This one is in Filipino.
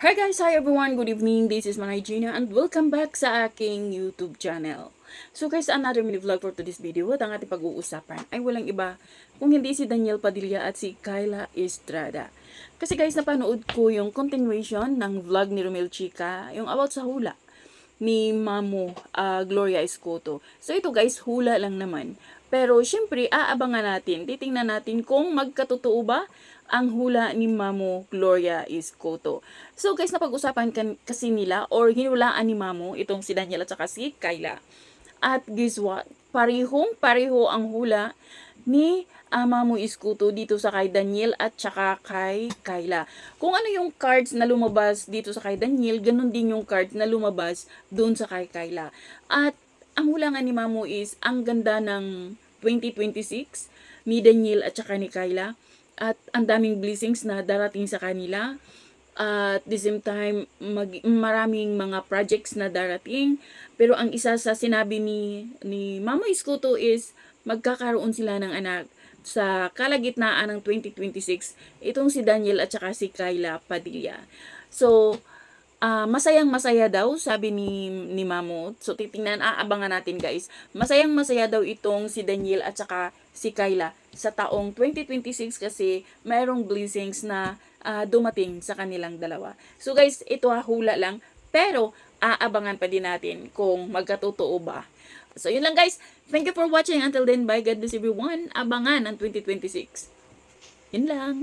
Hi guys! Hi everyone! Good evening! This is Manay Gina and welcome back sa aking YouTube channel. So guys, another mini vlog for today's video at ang ating pag-uusapan ay walang iba kung hindi si Daniel Padilla at si Kyla Estrada. Kasi guys, napanood ko yung continuation ng vlog ni Romel Chica, yung about sa hula ni Mamo Gloria Escoto. So ito guys, hula lang naman. Pero syempre, aabangan natin, titingnan natin kung magkatotoo ba ang hula ni Mamo Gloria Escoto. So guys, napag-usapan kasi nila or hinulaan ni Mamo itong si Daniel at saka si Kyla. At guess what? Pareho ang hula ni Mamo Escoto dito sa kay Daniel at saka kay Kyla. Kung ano yung cards na lumabas dito sa kay Daniel, ganun din yung cards na lumabas doon sa kay Kyla. At ang hula nga ni Mamo is ang ganda ng 2026 ni Daniel at saka ni Kyla. At ang daming blessings na darating sa kanila. At the same time, maraming mga projects na darating. Pero ang isa sa sinabi ni Mama Escoto is magkakaroon sila ng anak sa kalagitnaan ng 2026. Itong si Daniel at saka si Kyla Padilla. So, masayang masaya daw, sabi ni Mamo. So, titingnan, aabangan natin guys. Masayang masaya daw itong si Daniel at saka si Kyla sa taong 2026 kasi mayroong blessings na dumating sa kanilang dalawa. So guys, ito hula lang. Pero, aabangan pa din natin kung magkatotoo ba. So, yun lang guys. Thank you for watching. Until then, bye. God bless everyone. Abangan ang 2026. Yun lang.